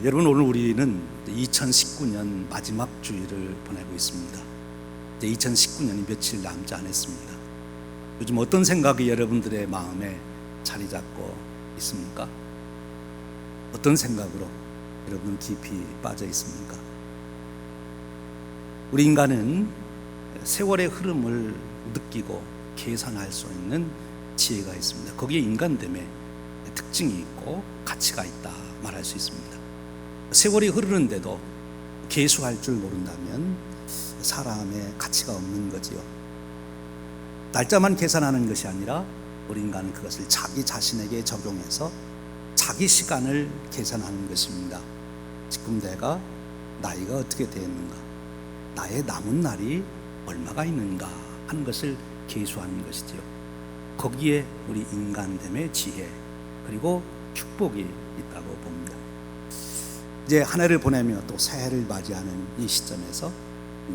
여러분, 오늘 우리는 2019년 마지막 주일을 보내고 있습니다. 이제 2019년이 며칠 남지 않았습니다. 요즘 어떤 생각이 여러분들의 마음에 자리 잡고 있습니까? 어떤 생각으로 여러분 깊이 빠져 있습니까? 우리 인간은 세월의 흐름을 느끼고 계산할 수 있는 지혜가 있습니다. 거기에 인간됨의 특징이 있고 가치가 있다 말할 수 있습니다. 세월이 흐르는데도 계수할 줄 모른다면 사람의 가치가 없는 거지요. 날짜만 계산하는 것이 아니라 우리 인간은 그것을 자기 자신에게 적용해서 자기 시간을 계산하는 것입니다. 지금 내가 나이가 어떻게 되었는가, 나의 남은 날이 얼마가 있는가 하는 것을 계수하는 것이지요. 거기에 우리 인간됨의 지혜 그리고 축복이 있다고 봅니다. 이제 한 해를 보내며 또 새해를 맞이하는 이 시점에서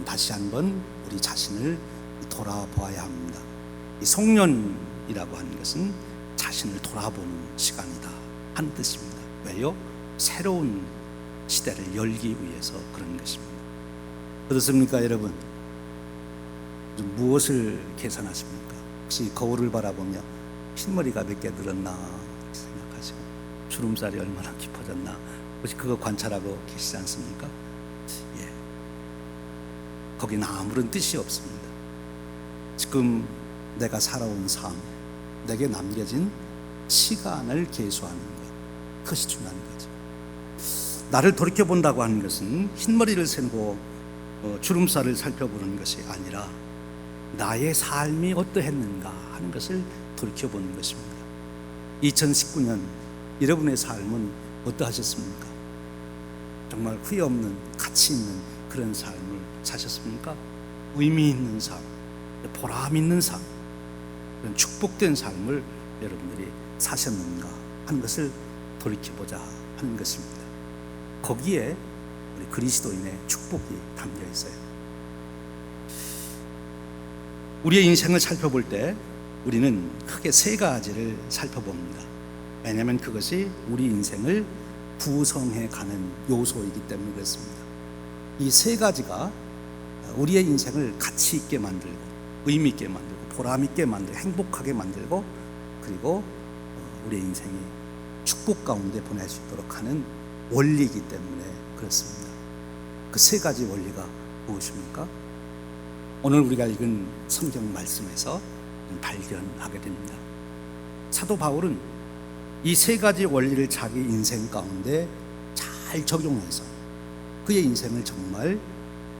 다시 한번 우리 자신을 돌아보아야 합니다. 이 송년이라고 하는 것은 자신을 돌아보는 시간이다 하는 뜻입니다. 왜요? 새로운 시대를 열기 위해서 그런 것입니다. 어떻습니까, 여러분? 무엇을 계산하십니까? 혹시 거울을 바라보며 흰머리가 몇 개 늘었나 생각하시고 주름살이 얼마나 깊어졌나 혹시 그거 관찰하고 계시지 않습니까? 예. 거기는 아무런 뜻이 없습니다. 지금 내가 살아온 삶, 내게 남겨진 시간을 계수하는 것, 그것이 중요한 거죠. 나를 돌이켜본다고 하는 것은 흰머리를 세고 주름살을 살펴보는 것이 아니라 나의 삶이 어떠했는가 하는 것을 돌이켜보는 것입니다. 2019년 여러분의 삶은 어떠하셨습니까? 정말 후회 없는 가치 있는 그런 삶을 사셨습니까? 의미 있는 삶, 보람 있는 삶, 그런 축복된 삶을 여러분들이 사셨는가 하는 것을 돌이켜보자 하는 것입니다. 거기에 우리 그리스도인의 축복이 담겨 있어요. 우리의 인생을 살펴볼 때 우리는 크게 세 가지를 살펴봅니다. 왜냐하면 그것이 우리 인생을 구성해 가는 요소이기 때문에 그렇습니다. 이 세 가지가 우리의 인생을 가치 있게 만들고 의미 있게 만들고 보람 있게 만들고 행복하게 만들고 그리고 우리의 인생이 축복 가운데 보낼 수 있도록 하는 원리이기 때문에 그렇습니다. 그 세 가지 원리가 무엇입니까? 오늘 우리가 읽은 성경 말씀에서 발견하게 됩니다. 사도 바울은 이 세 가지 원리를 자기 인생 가운데 잘 적용해서 그의 인생을 정말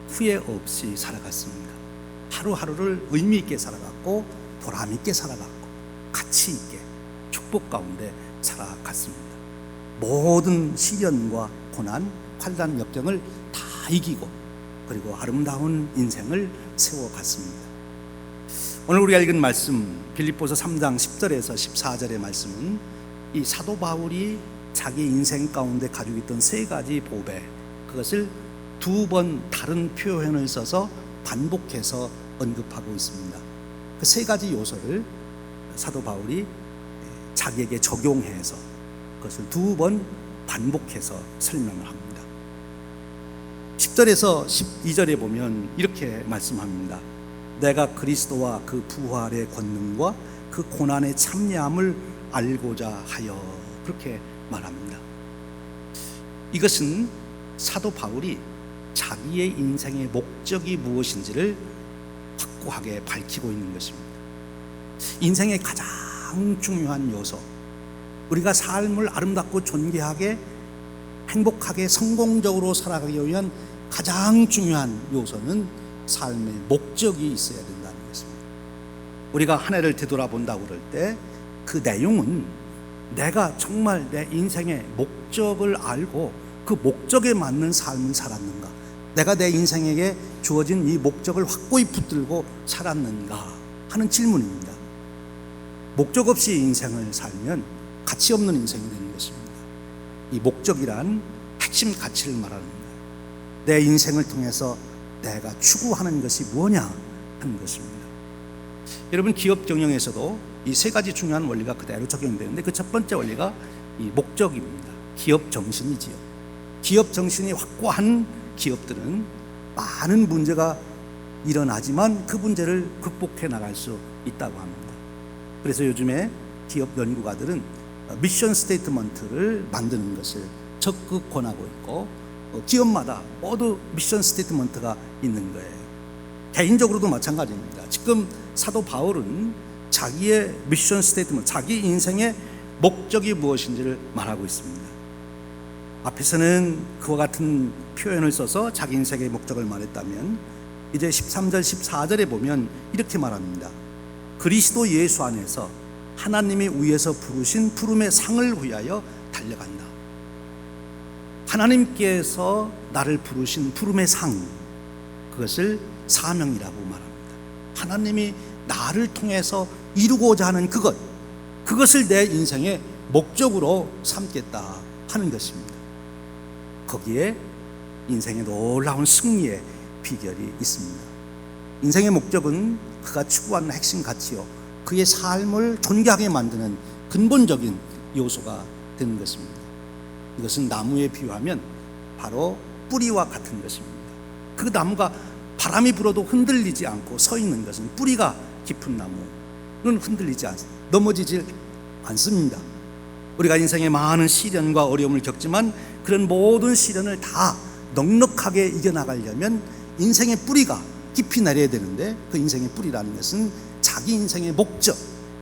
후회 없이 살아갔습니다. 하루하루를 의미 있게 살아갔고 보람 있게 살아갔고 가치 있게 축복 가운데 살아갔습니다. 모든 시련과 고난, 환난, 역경을 다 이기고 그리고 아름다운 인생을 세워갔습니다. 오늘 우리가 읽은 말씀 빌립보서 3장 10절에서 14절의 말씀은 이 사도 바울이 자기 인생 가운데 가지고 있던 세 가지 보배, 그것을 두 번 다른 표현을 써서 반복해서 언급하고 있습니다. 그 세 가지 요소를 사도 바울이 자기에게 적용해서 그것을 두 번 반복해서 설명을 합니다. 10절에서 12절에 보면 이렇게 말씀합니다. 내가 그리스도와 그 부활의 권능과 그 고난의 참여함을 알고자 하여, 그렇게 말합니다. 이것은 사도 바울이 자기의 인생의 목적이 무엇인지를 확고하게 밝히고 있는 것입니다. 인생의 가장 중요한 요소, 우리가 삶을 아름답고 존귀하게 행복하게 성공적으로 살아가기 위한 가장 중요한 요소는 삶의 목적이 있어야 된다는 것입니다. 우리가 한 해를 되돌아본다고 그럴 때 그 내용은 내가 정말 내 인생의 목적을 알고 그 목적에 맞는 삶을 살았는가, 내가 내 인생에게 주어진 이 목적을 확고히 붙들고 살았는가 하는 질문입니다. 목적 없이 인생을 살면 가치 없는 인생이 되는 것입니다. 이 목적이란 핵심 가치를 말하는 거예요. 내 인생을 통해서 내가 추구하는 것이 뭐냐 하는 것입니다. 여러분, 기업 경영에서도 이 세 가지 중요한 원리가 그대로 적용되는데 그 첫 번째 원리가 이 목적입니다. 기업 정신이지요. 기업 정신이 확고한 기업들은 많은 문제가 일어나지만 그 문제를 극복해 나갈 수 있다고 합니다. 그래서 요즘에 기업 연구가들은 미션 스테이트먼트를 만드는 것을 적극 권하고 있고, 기업마다 모두 미션 스테이트먼트가 있는 거예요. 개인적으로도 마찬가지입니다. 지금 사도 바울은 자기의 미션 스테이트먼트, 자기 인생의 목적이 무엇인지를 말하고 있습니다. 앞에서는 그와 같은 표현을 써서 자기 인생의 목적을 말했다면, 이제 13절 14절에 보면 이렇게 말합니다. 그리스도 예수 안에서 하나님이 위에서 부르신 부름의 상을 위하여 달려간다. 하나님께서 나를 부르신 부름의 상, 그것을 사명이라고 말합니다. 하나님이 나를 통해서 이루고자 하는 그것을 내 인생의 목적으로 삼겠다 하는 것입니다. 거기에 인생의 놀라운 승리의 비결이 있습니다. 인생의 목적은 그가 추구하는 핵심 가치요, 그의 삶을 존귀하게 만드는 근본적인 요소가 되는 것입니다. 이것은 나무에 비유하면 바로 뿌리와 같은 것입니다. 그 나무가 바람이 불어도 흔들리지 않고 서 있는 것은, 뿌리가 깊은 나무는 흔들리지 않습니다. 넘어지질 않습니다. 우리가 인생에 많은 시련과 어려움을 겪지만 그런 모든 시련을 다 넉넉하게 이겨나가려면 인생의 뿌리가 깊이 내려야 되는데, 그 인생의 뿌리라는 것은 자기 인생의 목적,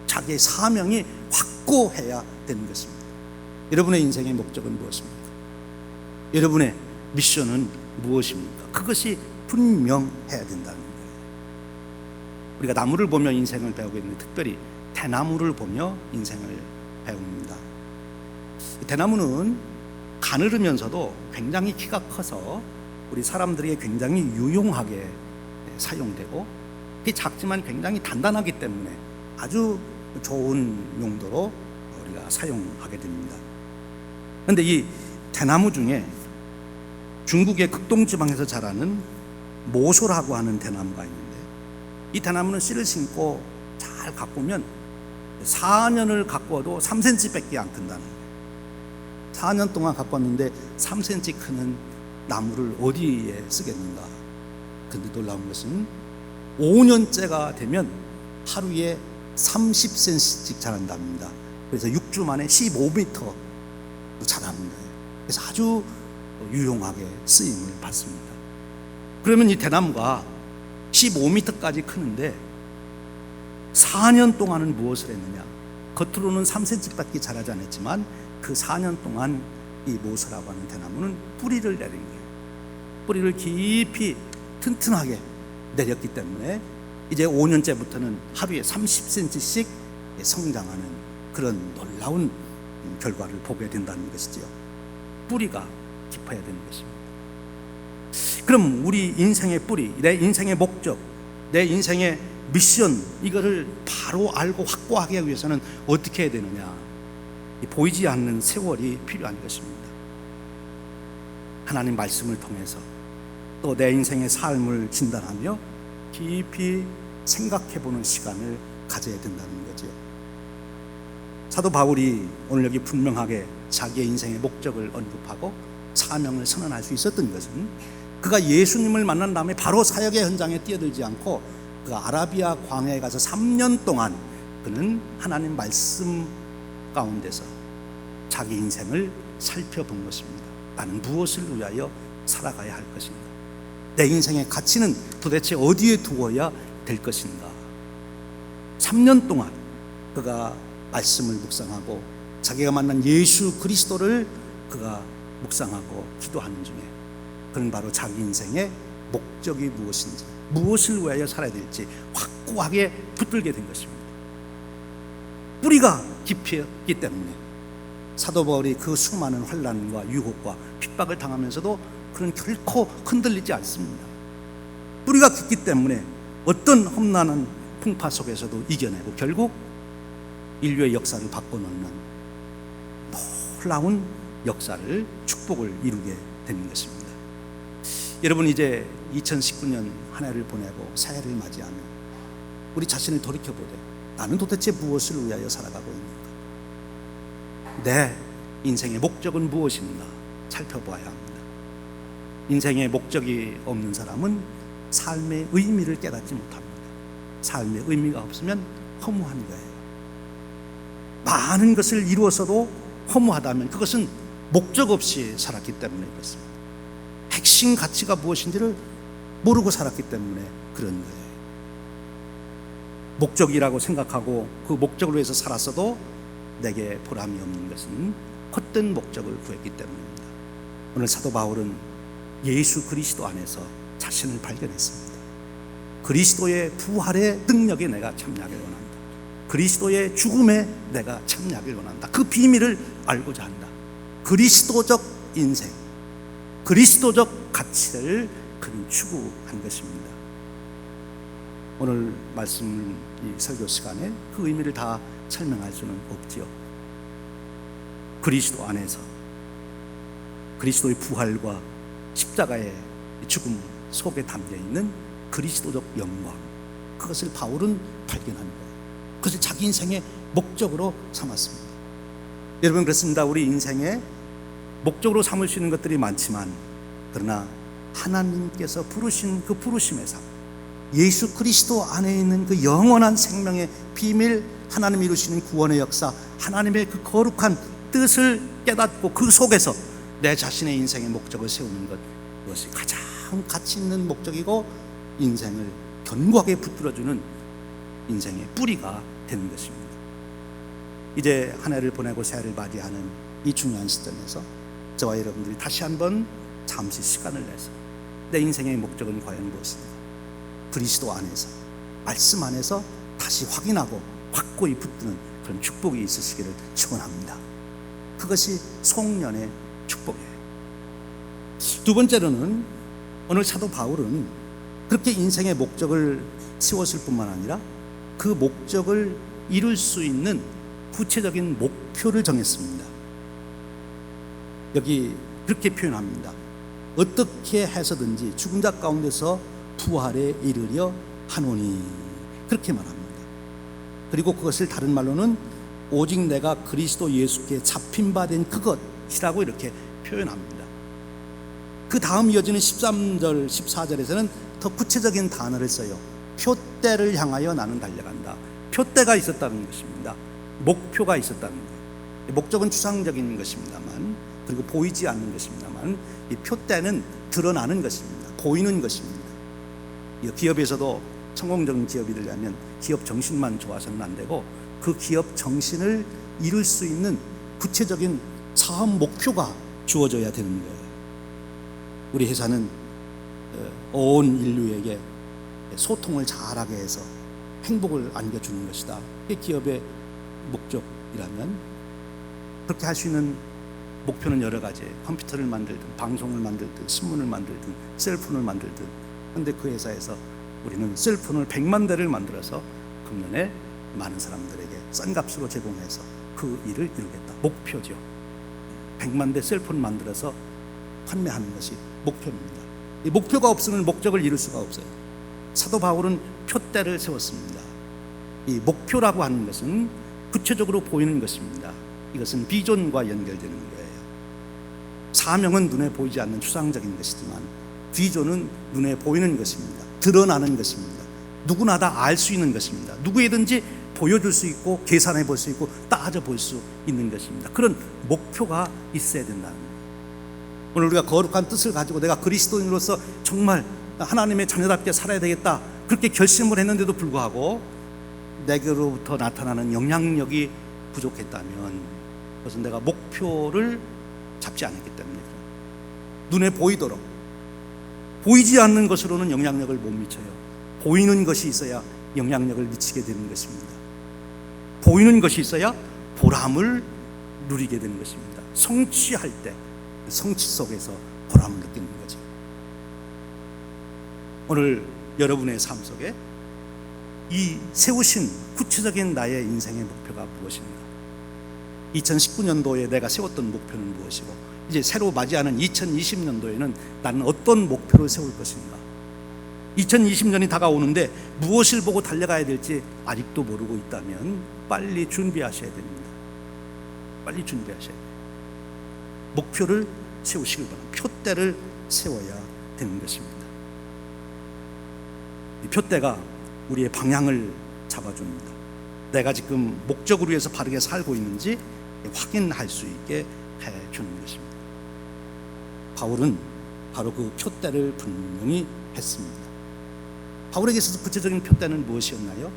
자기의 사명이 확고해야 되는 것입니다. 여러분의 인생의 목적은 무엇입니까? 여러분의 미션은 무엇입니까? 그것이 분명해야 된다는 거예요. 우리가 나무를 보며 인생을 배우고 있는데, 특별히 대나무를 보며 인생을 배웁니다. 대나무는 가늘으면서도 굉장히 키가 커서 우리 사람들에게 굉장히 유용하게 사용되고, 작지만 굉장히 단단하기 때문에 아주 좋은 용도로 우리가 사용하게 됩니다. 그런데 이 대나무 중에 중국의 극동지방에서 자라는 모소라고 하는 대나무가 있는데, 이 대나무는 씨를 심고 잘 가꾸면 4년을 가꾸어도 3cm밖에 안 큰다는 거예요. 4년 동안 가꿨는데 3cm 크는 나무를 어디에 쓰겠는가? 근데 놀라운 것은 5년째가 되면 하루에 30cm씩 자란답니다. 그래서 6주 만에 15m 자랍니다. 그래서 아주 유용하게 쓰임을 받습니다. 그러면 이 대나무가 15m까지 크는데 4년 동안은 무엇을 했느냐? 겉으로는 3cm밖에 자라지 않았지만 그 4년 동안 이 모서라고 하는 대나무는 뿌리를 내린 거예요. 뿌리를 깊이 튼튼하게 내렸기 때문에 이제 5년째부터는 하루에 30cm씩 성장하는 그런 놀라운 결과를 보게 된다는 것이죠. 뿌리가 깊어야 되는 것입니다. 그럼 우리 인생의 뿌리, 내 인생의 목적, 내 인생의 미션, 이거를 바로 알고 확고하게 하기 위해서는 어떻게 해야 되느냐? 보이지 않는 세월이 필요한 것입니다. 하나님 말씀을 통해서 또 내 인생의 삶을 진단하며 깊이 생각해보는 시간을 가져야 된다는 거죠. 사도 바울이 오늘 여기 분명하게 자기의 인생의 목적을 언급하고 사명을 선언할 수 있었던 것은, 그가 예수님을 만난 다음에 바로 사역의 현장에 뛰어들지 않고 그가 아라비아 광야에 가서 3년 동안 그는 하나님 말씀 가운데서 자기 인생을 살펴본 것입니다. 나는 무엇을 위하여 살아가야 할 것인가? 내 인생의 가치는 도대체 어디에 두어야 될 것인가? 3년 동안 그가 말씀을 묵상하고 자기가 만난 예수 그리스도를 그가 묵상하고 기도하는 중에 그는 바로 자기 인생의 목적이 무엇인지, 무엇을 위하여 살아야 될지 확고하게 붙들게 된 것입니다. 뿌리가 깊었기 때문에 사도 바울이 그 수많은 환난과 유혹과 핍박을 당하면서도 그는 결코 흔들리지 않습니다. 뿌리가 깊기 때문에 어떤 험난한 풍파 속에서도 이겨내고 결국 인류의 역사를 바꿔놓는 놀라운 역사를, 축복을 이루게 되는 것입니다. 여러분, 이제 2019년 한 해를 보내고 새해를 맞이하며 우리 자신을 돌이켜보되 나는 도대체 무엇을 위하여 살아가고 있는가? 내 인생의 목적은 무엇인가? 살펴보아야 합니다. 인생에 목적이 없는 사람은 삶의 의미를 깨닫지 못합니다. 삶의 의미가 없으면 허무한 거예요. 많은 것을 이루어서도 허무하다면 그것은 목적 없이 살았기 때문에 그렇습니다. 핵심 가치가 무엇인지를 모르고 살았기 때문에 그런 거예요. 목적이라고 생각하고 그 목적을 위해서 살았어도 내게 보람이 없는 것은 헛된 목적을 구했기 때문입니다. 오늘 사도 바울은 예수 그리스도 안에서 자신을 발견했습니다. 그리스도의 부활의 능력에 내가 참여하길 원한다. 그리스도의 죽음에 내가 참여하길 원한다. 그 비밀을 알고자 한다. 그리스도적 인생, 그리스도적 가치를 그는 추구한 것입니다. 오늘 말씀 이 설교 시간에 그 의미를 다 설명할 수는 없지요. 그리스도 안에서 그리스도의 부활과 십자가의 죽음 속에 담겨 있는 그리스도적 영광, 그것을 바울은 발견한 거예요. 그것을 자기 인생의 목적으로 삼았습니다. 여러분, 그렇습니다. 우리 인생에 목적으로 삼을 수 있는 것들이 많지만, 그러나 하나님께서 부르신 그 부르심의 삶, 예수 그리스도 안에 있는 그 영원한 생명의 비밀, 하나님 이루시는 구원의 역사, 하나님의 그 거룩한 뜻을 깨닫고 그 속에서 내 자신의 인생의 목적을 세우는 것, 그것이 가장 가치 있는 목적이고 인생을 견고하게 붙들어주는 인생의 뿌리가 되는 것입니다. 이제 한 해를 보내고 새해를 맞이하는 이 중요한 시점에서 저와 여러분들이 다시 한번 잠시 시간을 내서 내 인생의 목적은 과연 무엇인가, 그리스도 안에서, 말씀 안에서 다시 확인하고 확고히 붙드는 그런 축복이 있으시기를 축원합니다. 그것이 송년의 축복이에요. 두 번째로는 오늘 사도 바울은 그렇게 인생의 목적을 세웠을 뿐만 아니라 그 목적을 이룰 수 있는 구체적인 목표를 정했습니다. 여기 그렇게 표현합니다. 어떻게 해서든지 죽은 자 가운데서 부활에 이르려 하노니, 그렇게 말합니다. 그리고 그것을 다른 말로는 오직 내가 그리스도 예수께 잡힌 바 된 그것이라고 이렇게 표현합니다. 그 다음 이어지는 13절, 14절에서는 더 구체적인 단어를 써요. 표대를 향하여 나는 달려간다. 표대가 있었다는 것입니다. 목표가 있었다는 거예요. 목적은 추상적인 것입니다만, 그리고 보이지 않는 것입니다만, 이 표대는 드러나는 것입니다. 보이는 것입니다. 기업에서도 성공적인 기업이 되려면 기업 정신만 좋아서는 안 되고 그 기업 정신을 이룰 수 있는 구체적인 사업 목표가 주어져야 되는 거예요. 우리 회사는 온 인류에게 소통을 잘하게 해서 행복을 안겨주는 것이다. 그게 기업의 목적이라면, 그렇게 할 수 있는 목표는 여러 가지예요. 컴퓨터를 만들든 방송을 만들든 신문을 만들든 셀폰을 만들든. 그런데 그 회사에서 우리는 셀폰을 100만 대를 만들어서 금년에 많은 사람들에게 싼 값으로 제공해서 그 일을 이루겠다. 목표죠. 100만 대 셀폰 만들어서 판매하는 것이 목표입니다. 이 목표가 없으면 목적을 이룰 수가 없어요. 사도 바울은 표대를 세웠습니다. 이 목표라고 하는 것은 구체적으로 보이는 것입니다. 이것은 비전과 연결되는 거예요. 사명은 눈에 보이지 않는 추상적인 것이지만 비전은 눈에 보이는 것입니다. 드러나는 것입니다. 누구나 다 알 수 있는 것입니다. 누구에든지 보여줄 수 있고 계산해 볼 수 있고 따져 볼 수 있는 것입니다. 그런 목표가 있어야 된다는 거예요. 오늘 우리가 거룩한 뜻을 가지고 내가 그리스도인으로서 정말 하나님의 자녀답게 살아야 되겠다, 그렇게 결심을 했는데도 불구하고 내게로부터 나타나는 영향력이 부족했다면 그것은 내가 목표를 잡지 않았기 때문에 그래요. 눈에 보이도록, 보이지 않는 것으로는 영향력을 못 미쳐요. 보이는 것이 있어야 영향력을 미치게 되는 것입니다. 보이는 것이 있어야 보람을 누리게 되는 것입니다. 성취할 때 성취 속에서 보람을 느끼는 거죠. 오늘 여러분의 삶 속에 이 세우신 구체적인 나의 인생의 목표가 무엇인가? 2019년도에 내가 세웠던 목표는 무엇이고, 이제 새로 맞이하는 2020년도에는 나는 어떤 목표를 세울 것인가? 2020년이 다가오는데 무엇을 보고 달려가야 될지 아직도 모르고 있다면 빨리 준비하셔야 됩니다. 빨리 준비하셔야 돼요. 목표를 세우시길 바랍니다. 표대를 세워야 되는 것입니다. 이 표대가 우리의 방향을 잡아줍니다. 내가 지금 목적을 위해서 바르게 살고 있는지 확인할 수 있게 해주는 것입니다. 바울은 바로 그 표대를 분명히 했습니다. 바울에게 있어서 구체적인 표대는 무엇이었나요?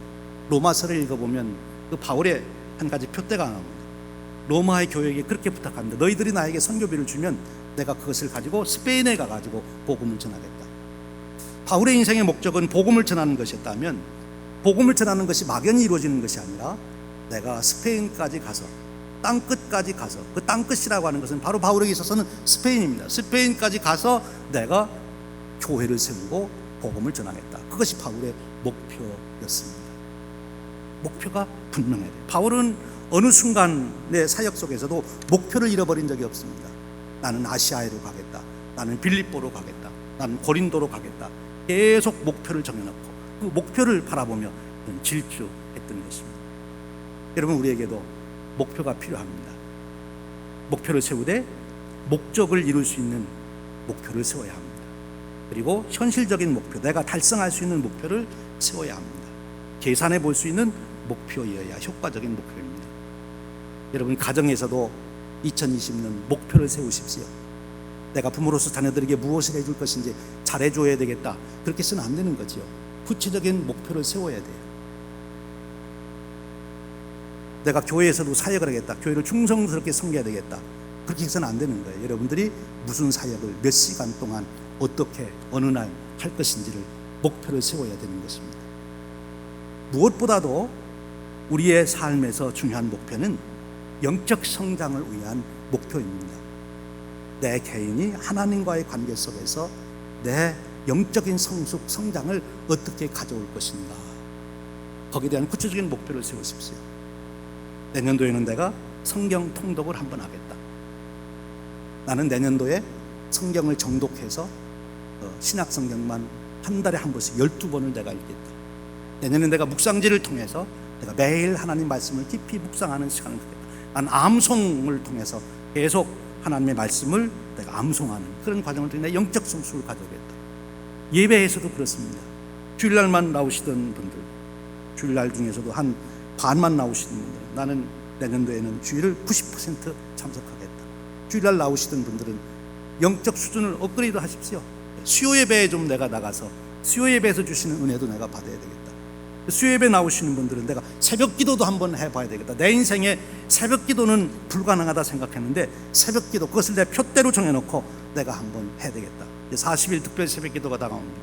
로마서를 읽어보면 그 바울의 한 가지 표대가 나옵니다. 로마의 교회에게 그렇게 부탁합니다. 너희들이 나에게 선교비를 주면 내가 그것을 가지고 스페인에 가가지고 복음을 전하겠다. 바울의 인생의 목적은 복음을 전하는 것이었다면, 복음을 전하는 것이 막연히 이루어지는 것이 아니라 내가 스페인까지 가서, 땅끝까지 가서, 그 땅끝이라고 하는 것은 바로 바울에게 있어서는 스페인입니다. 스페인까지 가서 내가 교회를 세우고 복음을 전하겠다. 그것이 바울의 목표였습니다. 목표가 분명해야 돼요. 바울은 어느 순간 내 사역 속에서도 목표를 잃어버린 적이 없습니다. 나는 아시아에로 가겠다, 나는 빌립보로 가겠다, 나는 고린도로 가겠다. 계속 목표를 정해놓고 그 목표를 바라보며 질주했던 것입니다. 여러분, 우리에게도 목표가 필요합니다. 목표를 세우되 목적을 이룰 수 있는 목표를 세워야 합니다. 그리고 현실적인 목표, 내가 달성할 수 있는 목표를 세워야 합니다. 계산해 볼 수 있는 목표여야 효과적인 목표입니다. 여러분, 가정에서도 2020년 목표를 세우십시오. 내가 부모로서 자녀들에게 무엇을 해줄 것인지 잘해줘야 되겠다, 그렇게 해서는 안 되는 거죠. 구체적인 목표를 세워야 돼요. 내가 교회에서도 사역을 하겠다, 교회를 충성스럽게 섬겨야 되겠다, 그렇게 해서는 안 되는 거예요. 여러분들이 무슨 사역을 몇 시간 동안 어떻게 어느 날 할 것인지를 목표를 세워야 되는 것입니다. 무엇보다도 우리의 삶에서 중요한 목표는 영적 성장을 위한 목표입니다. 내 개인이 하나님과의 관계 속에서 내 영적인 성장을 어떻게 가져올 것인가, 거기에 대한 구체적인 목표를 세우십시오. 내년도에는 내가 성경 통독을 한번 하겠다. 나는 내년도에 성경을 정독해서 신약 성경만 한 달에 한 번씩 12번을 내가 읽겠다. 내년에 내가 묵상지를 통해서 내가 매일 하나님 말씀을 깊이 묵상하는 시간을 갖겠다. 난 암송을 통해서 계속 하나님의 말씀을 내가 암송하는 그런 과정을 통해 영적 성숙을 가져오겠다. 예배에서도 그렇습니다. 주일날만 나오시던 분들, 주일날 중에서도 한 반만 나오시는 분들, 나는 내년도에는 주일을 90% 참석하겠다. 주일날 나오시던 분들은 영적 수준을 업그레이드 하십시오. 수요 예배에 좀 내가 나가서 수요 예배에서 주시는 은혜도 내가 받아야 되겠다. 수요 예배 나오시는 분들은 내가 새벽 기도도 한번 해봐야 되겠다. 내 인생에 새벽 기도는 불가능하다 생각했는데 새벽 기도, 그것을 내 표대로 정해놓고 내가 한번 해야 되겠다. 40일 특별 새벽 기도가 다가옵니다.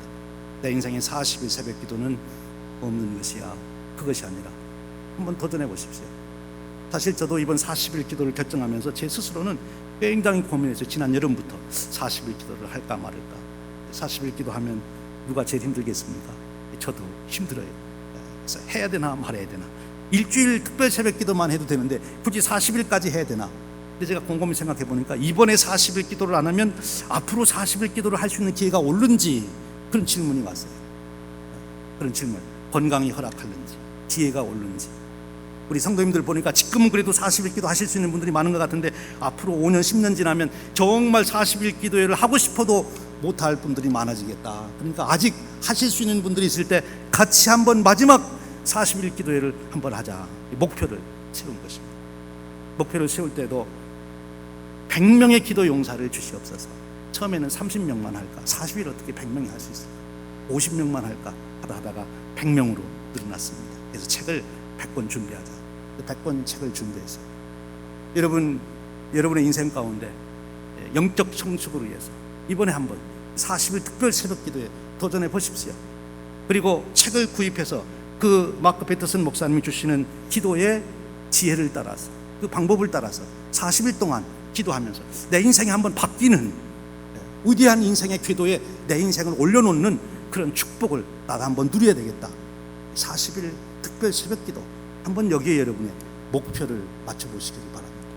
내 인생에 40일 새벽 기도는 없는 것이야. 그것이 아니라 한번 도전해 보십시오. 사실 저도 이번 40일 기도를 결정하면서 제 스스로는 굉장히 고민했어요. 지난 여름부터 40일 기도를 할까 말을까. 40일 기도하면 누가 제일 힘들겠습니까? 저도 힘들어요. 그래서 해야 되나 말아야 되나. 일주일 특별 새벽 기도만 해도 되는데 굳이 40일까지 해야 되나. 근데 제가 곰곰이 생각해 보니까 이번에 40일 기도를 안 하면 앞으로 40일 기도를 할 수 있는 기회가 오는지, 그런 질문이 왔어요. 그런 질문. 건강이 허락하는지, 기회가 오는지. 우리 성도님들 보니까 지금은 그래도 40일 기도 하실 수 있는 분들이 많은 것 같은데 앞으로 5년 10년 지나면 정말 40일 기도회를 하고 싶어도 못할 분들이 많아지겠다. 그러니까 아직 하실 수 있는 분들이 있을 때 같이 한번 마지막 40일 기도회를 한번 하자, 목표를 세운 것입니다. 목표를 세울 때도 100명의 기도 용사를 주시옵소서. 처음에는 30명만 할까, 40일 어떻게 100명이 할 수 있을까, 50명만 할까 하다가 100명으로 늘어났습니다. 그래서 책을 100권 준비하자. 100권 책을 준비해서 여러분의 인생 가운데 영적 성숙을 위해서 이번에 한번 40일 특별 새벽 기도에 도전해 보십시오. 그리고 책을 구입해서 그 마크 패터슨 목사님이 주시는 기도의 지혜를 따라서, 그 방법을 따라서 40일 동안 기도하면서 내 인생이 한번 바뀌는 위대한 인생의 궤도에 내 인생을 올려놓는 그런 축복을 나도 한번 누려야 되겠다. 40일 특별 새벽 기도, 한번 여기에 여러분의 목표를 맞춰보시길 바랍니다.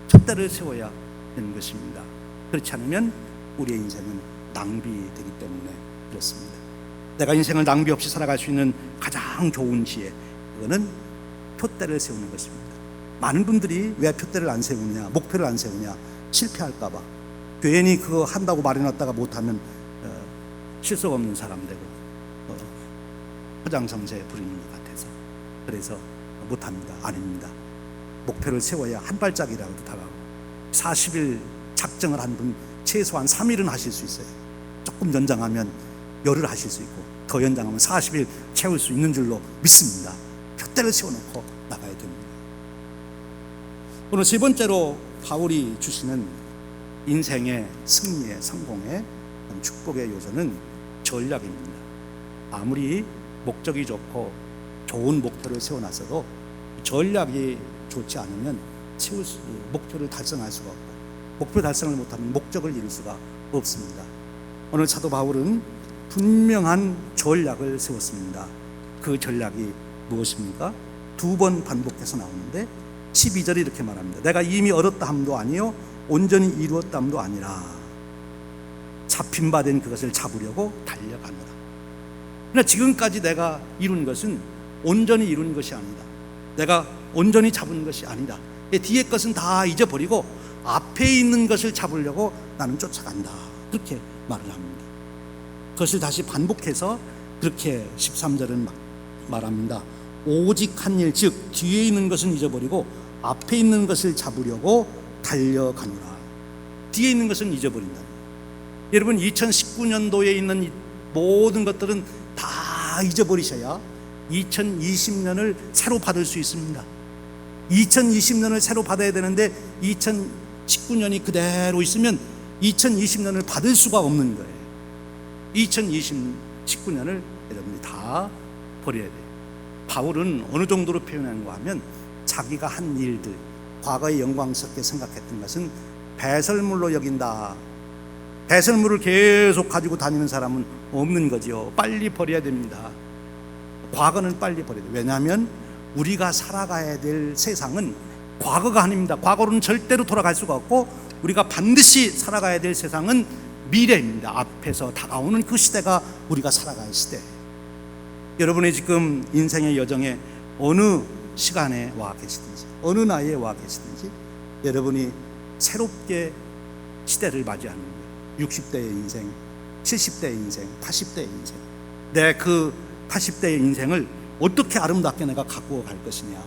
촛대를 세워야 되는 것입니다. 그렇지 않으면 우리의 인생은 낭비되기 때문에 그렇습니다. 내가 인생을 낭비 없이 살아갈 수 있는 가장 좋은 지혜, 그거는 표대를 세우는 것입니다. 많은 분들이 왜 표대를 안 세우냐, 목표를 안 세우냐, 실패할까봐 괜히 그거 한다고 말해놨다가 못하면 실속 없는 사람 되고 허장성세 부리는 것 같아서 그래서 못합니다. 아닙니다. 목표를 세워야 한 발짝이라도 다가고 40일 작정을 한 분 최소한 3일은 하실 수 있어요. 조금 연장하면 열흘 하실 수 있고 더 연장하면 40일 채울 수 있는 줄로 믿습니다. 푯대를 세워놓고 나가야 됩니다. 오늘 세 번째로 바울이 주시는 인생의 승리의 성공의 축복의 요소는 전략입니다. 아무리 목적이 좋고 좋은 목표를 세워놨어도 전략이 좋지 않으면 목표를 달성할 수가 없고 목표 달성을 못하면 목적을 이룰 수가 없습니다. 오늘 사도 바울은 분명한 전략을 세웠습니다. 그 전략이 무엇입니까? 두 번 반복해서 나오는데 12절이 이렇게 말합니다. 내가 이미 얻었다 함도 아니요 온전히 이루었다 함도 아니라 잡힌 바 된 그것을 잡으려고 달려가노라. 그러나 지금까지 내가 이룬 것은 온전히 이룬 것이 아니다. 내가 온전히 잡은 것이 아니다. 뒤에 것은 다 잊어버리고 앞에 있는 것을 잡으려고 나는 쫓아간다. 그렇게 말을 합니다. 그것을 다시 반복해서 그렇게 13절은 말합니다. 오직 한 일, 즉 뒤에 있는 것은 잊어버리고 앞에 있는 것을 잡으려고 달려가노라. 뒤에 있는 것은 잊어버린다. 여러분 2019년도에 있는 모든 것들은 다 잊어버리셔야 2020년을 새로 받을 수 있습니다. 2020년을 새로 받아야 되는데 2019년이 그대로 있으면 2020년을 받을 수가 없는 거예요. 2019년을 여러분이 다 버려야 돼요. 바울은 어느 정도로 표현한가 하면 자기가 한 일들, 과거에 영광스럽게 생각했던 것은 배설물로 여긴다. 배설물을 계속 가지고 다니는 사람은 없는 거죠. 빨리 버려야 됩니다. 과거는 빨리 버려야 돼요. 왜냐하면 우리가 살아가야 될 세상은 과거가 아닙니다. 과거로는 절대로 돌아갈 수가 없고 우리가 반드시 살아가야 될 세상은 미래입니다. 앞에서 다가오는 그 시대가 우리가 살아갈 시대. 여러분의 지금 인생의 여정에 어느 시간에 와 계시든지 어느 나이에 와 계시든지 여러분이 새롭게 시대를 맞이하는 거예요. 60대의 인생, 70대의 인생, 80대의 인생. 내 그 80대의 인생을 어떻게 아름답게 내가 갖고 갈 것이냐.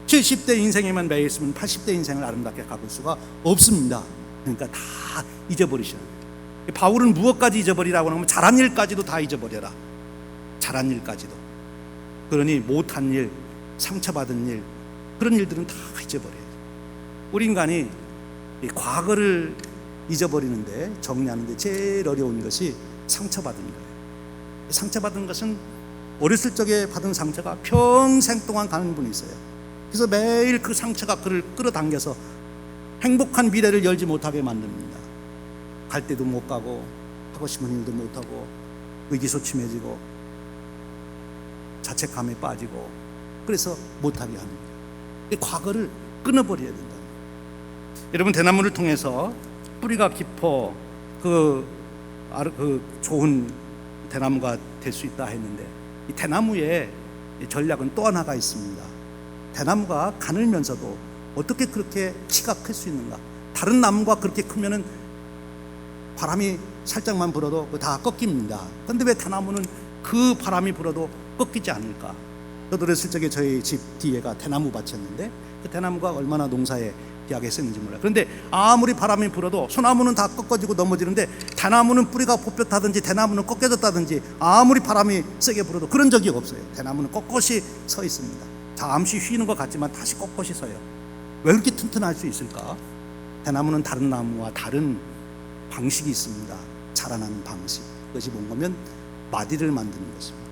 70대 인생에만 매여 있으면 80대 인생을 아름답게 가꿀 수가 없습니다. 그러니까 다 잊어버리셔야 돼요. 바울은 무엇까지 잊어버리라고 하면 잘한 일까지도 다 잊어버려라. 잘한 일까지도. 그러니 못한 일, 상처받은 일, 그런 일들은 다 잊어버려야 돼요. 우리 인간이 과거를 잊어버리는데 정리하는데 제일 어려운 것이 상처받은 거예요. 상처받은 것은 어렸을 적에 받은 상처가 평생 동안 가는 분이 있어요. 그래서 매일 그 상처가 그를 끌어당겨서 행복한 미래를 열지 못하게 만듭니다. 갈 데도 못 가고 하고 싶은 일도 못하고 의기소침해지고 자책감에 빠지고 그래서 못하게 하는 거예요. 과거를 끊어버려야 된다. 여러분 대나무를 통해서 뿌리가 깊어 그 좋은 대나무가 될 수 있다 했는데 이 대나무의 전략은 또 하나가 있습니다. 대나무가 가늘면서도 어떻게 그렇게 키가 클 수 있는가? 다른 나무가 그렇게 크면은 바람이 살짝만 불어도 다 꺾입니다. 그런데 왜 대나무는 그 바람이 불어도 꺾이지 않을까? 저도 어렸을 적에 저희 집 뒤에가 대나무 밭이었는데 그 대나무가 얼마나 농사에 귀하게 쓰는지 몰라요. 그런데 아무리 바람이 불어도 소나무는 다 꺾어지고 넘어지는데 대나무는 뿌리가 뽑혔다든지 대나무는 꺾여졌다든지 아무리 바람이 세게 불어도 그런 적이 없어요. 대나무는 꼿꼿이 서 있습니다. 잠시 쉬는 것 같지만 다시 꼿꼿이 서요. 왜 그렇게 튼튼할 수 있을까? 대나무는 다른 나무와 다른 방식이 있습니다. 자라나는 방식. 그것이 뭔가면 마디를 만드는 것입니다.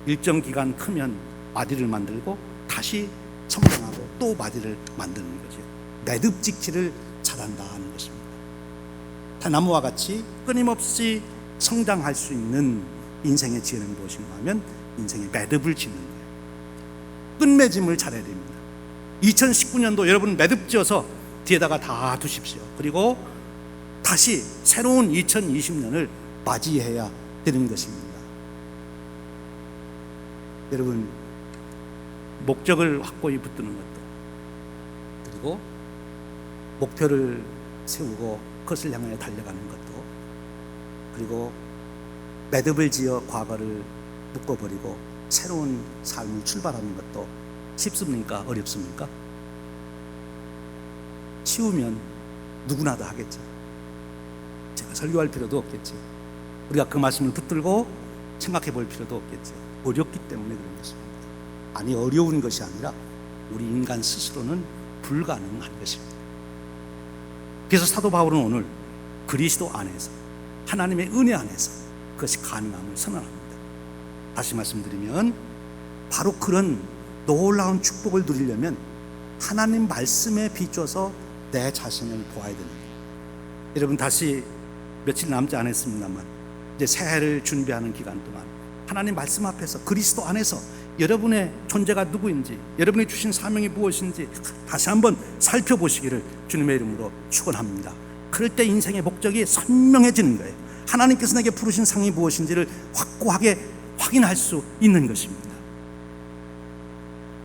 일정 기간 크면 마디를 만들고 다시 성장하고 또 마디를 만드는 거죠. 매듭짓기를 잘한다 하는 것입니다. 대나무와 같이 끊임없이 성장할 수 있는 인생의 지혜는 무엇인가 하면 인생의 매듭을 짓는 거예요. 끝맺음을 잘해야 됩니다. 2019년도 여러분 매듭 지어서 뒤에다가 다 두십시오. 그리고 다시 새로운 2020년을 맞이해야 되는 것입니다. 여러분 목적을 확고히 붙드는 것도 그리고 목표를 세우고 그것을 향하여 달려가는 것도, 그리고 매듭을 지어 과거를 묶어버리고 새로운 삶을 출발하는 것도 쉽습니까? 어렵습니까? 쉬우면 누구나 다 하겠죠. 제가 설교할 필요도 없겠죠. 우리가 그 말씀을 붙들고 생각해 볼 필요도 없겠죠. 어렵기 때문에 그런 것입니다. 아니, 어려운 것이 아니라 우리 인간 스스로는 불가능한 것입니다. 그래서 사도 바울은 오늘 그리스도 안에서, 하나님의 은혜 안에서 그것이 가능함을 선언합니다. 다시 말씀드리면 바로 그런 놀라운 축복을 누리려면 하나님 말씀에 비춰서 내 자신을 보아야 됩니다. 여러분, 다시 며칠 남지 않았습니다만 이제 새해를 준비하는 기간 동안 하나님 말씀 앞에서 그리스도 안에서 여러분의 존재가 누구인지, 여러분이 주신 사명이 무엇인지 다시 한번 살펴보시기를 주님의 이름으로 축원합니다. 그럴 때 인생의 목적이 선명해지는 거예요. 하나님께서 내게 부르신 상이 무엇인지를 확고하게 확인할 수 있는 것입니다.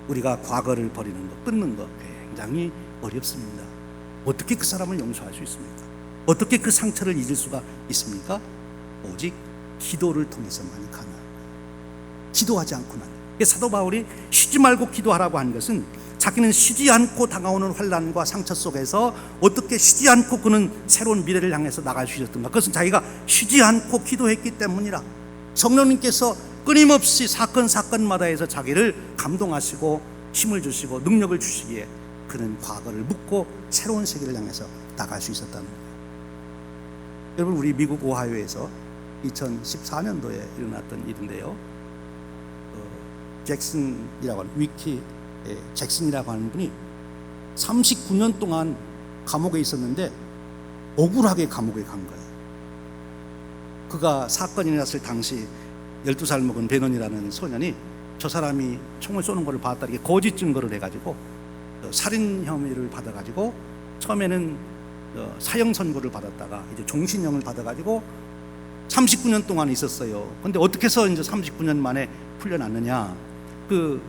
우리가 과거를 버리는 것, 끊는 것 굉장히 어렵습니다. 어떻게 그 사람을 용서할 수 있습니까? 어떻게 그 상처를 잊을 수가 있습니까? 오직 기도를 통해서만이 가능합니다. 기도하지 않고는. 사도 바울이 쉬지 말고 기도하라고 한 것은 자기는 쉬지 않고 다가오는 환난과 상처 속에서 어떻게 쉬지 않고 그는 새로운 미래를 향해서 나갈 수 있었던가, 그것은 자기가 쉬지 않고 기도했기 때문이라. 성령님께서 끊임없이 사건마다에서 자기를 감동하시고 힘을 주시고 능력을 주시기에 그는 과거를 묻고 새로운 세계를 향해서 나갈 수 있었다는 거예요. 여러분, 우리 미국 오하이오에서 2014년도에 일어났던 일인데요, 잭슨이라고 하는 위키 잭슨이라고 하는 분이 39년 동안 감옥에 있었는데 억울하게 감옥에 간 거예요. 그가 사건이 일어났을 당시 12살 먹은 베논이라는 소년이 저 사람이 총을 쏘는 것을 봤다 이렇게 거짓 증거를 해가지고 살인 혐의를 받아가지고 처음에는 사형 선고를 받았다가 이제 종신형을 받아가지고 39년 동안 있었어요. 근데 어떻게 해서 이제 39년 만에 풀려났느냐? 그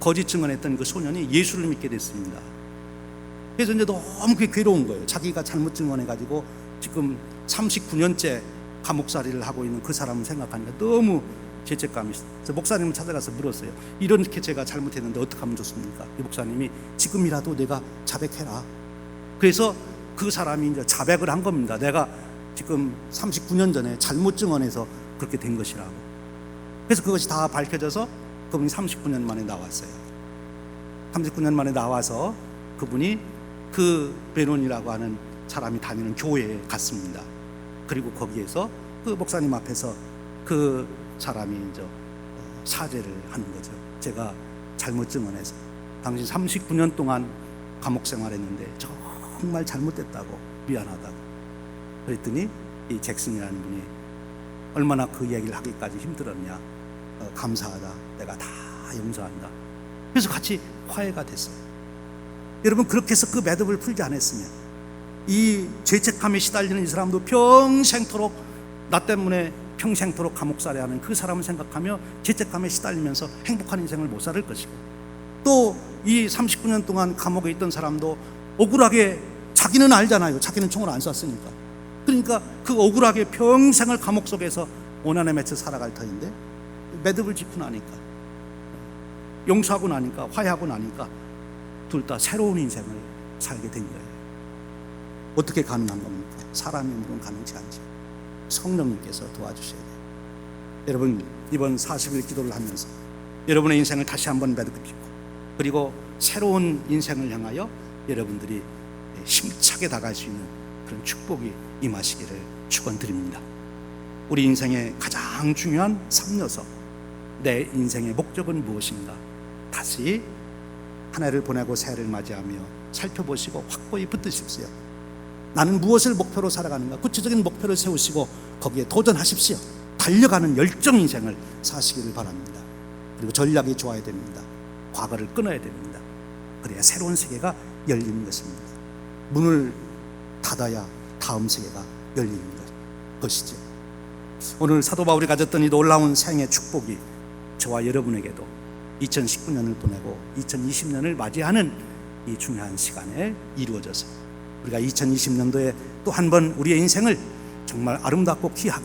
거짓 증언했던 그 소년이 예수를 믿게 됐습니다. 그래서 이제 너무 그게 괴로운 거예요. 자기가 잘못 증언해가지고 지금 39년째 감옥살이를 하고 있는 그 사람을 생각하니까 너무 죄책감이 있어요. 그래서 목사님을 찾아가서 물었어요. 이렇게 제가 잘못했는데 어떻게 하면 좋습니까? 이 목사님이 지금이라도 내가 자백해라. 그래서 그 사람이 이제 자백을 한 겁니다. 내가 지금 39년 전에 잘못 증언해서 그렇게 된 것이라고. 그래서 그것이 다 밝혀져서 그분이 39년 만에 나왔어요. 39년 만에 나와서 그분이 그 베논이라고 하는 사람이 다니는 교회에 갔습니다. 그리고 거기에서 그 목사님 앞에서 그 사람이 이제 사죄를 하는 거죠. 제가 잘못 증언해서 당신 39년 동안 감옥 생활했는데 정말 잘못됐다고, 미안하다고. 그랬더니 이 잭슨이라는 분이 얼마나 그 이야기를 하기까지 힘들었냐, 감사하다, 내가 다 용서한다. 그래서 같이 화해가 됐어요. 여러분, 그렇게 해서 그 매듭을 풀지 않았으면 이 죄책감에 시달리는 이 사람도 평생토록 나 때문에 평생토록 감옥살이하는 그 사람을 생각하며 죄책감에 시달리면서 행복한 인생을 못 살 것이고, 또 이 39년 동안 감옥에 있던 사람도 억울하게, 자기는 알잖아요. 자기는 총을 안 쐈으니까. 그러니까 그 억울하게 평생을 감옥 속에서 원한에 맺혀 살아갈 터인데 매듭을 짓고 나니까, 용서하고 나니까, 화해하고 나니까 둘 다 새로운 인생을 살게 된 거예요. 어떻게 가능한 겁니까? 사람의 힘으로는 가능치 않죠. 성령님께서 도와주셔야 돼요. 여러분, 이번 40일 기도를 하면서 여러분의 인생을 다시 한번 매듭짓고, 그리고 새로운 인생을 향하여 여러분들이 힘차게 나갈 수 있는 그런 축복이 임하시기를 축원드립니다. 우리 인생의 가장 중요한 3요소, 내 인생의 목적은 무엇인가? 다시 한 해를 보내고 새해를 맞이하며 살펴보시고 확고히 붙드십시오. 나는 무엇을 목표로 살아가는가? 구체적인 목표를 세우시고 거기에 도전하십시오. 달려가는 열정 인생을 사시기를 바랍니다. 그리고 전략이 좋아야 됩니다. 과거를 끊어야 됩니다. 그래야 새로운 세계가 열리는 것입니다. 문을 닫아야 다음 세계가 열리는 것이죠. 오늘 사도 바울이 가졌던 이 놀라운 생의 축복이 저와 여러분에게도 2019년을 보내고 2020년을 맞이하는 이 중요한 시간에 이루어져서 우리가 2020년도에 또 한 번 우리의 인생을 정말 아름답고 귀하게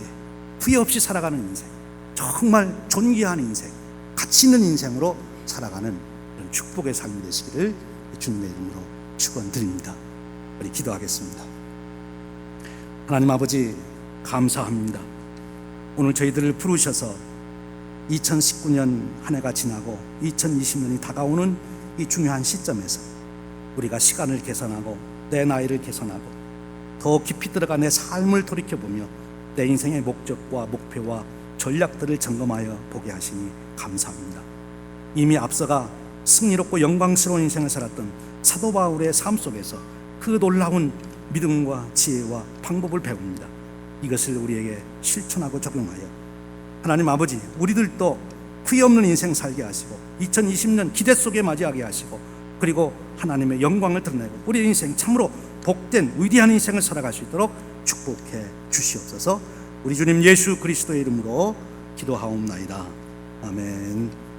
후회 없이 살아가는 인생, 정말 존귀한 인생, 가치 있는 인생으로 살아가는 그런 축복의 삶이 되시기를 주님의 이름으로 축원드립니다. 우리 기도하겠습니다. 하나님 아버지, 감사합니다. 오늘 저희들을 부르셔서 2019년 한 해가 지나고 2020년이 다가오는 이 중요한 시점에서 우리가 시간을 계산하고 내 나이를 계산하고 더 깊이 들어가 내 삶을 돌이켜보며 내 인생의 목적과 목표와 전략들을 점검하여 보게 하시니 감사합니다. 이미 앞서가 승리롭고 영광스러운 인생을 살았던 사도 바울의 삶 속에서 그 놀라운 믿음과 지혜와 방법을 배웁니다. 이것을 우리에게 실천하고 적용하여 하나님 아버지, 우리들도 후회 없는 인생 살게 하시고 2020년 기대 속에 맞이하게 하시고 그리고 하나님의 영광을 드러내고 우리 인생 참으로 복된 위대한 인생을 살아갈 수 있도록 축복해 주시옵소서. 우리 주님 예수 그리스도의 이름으로 기도하옵나이다. 아멘.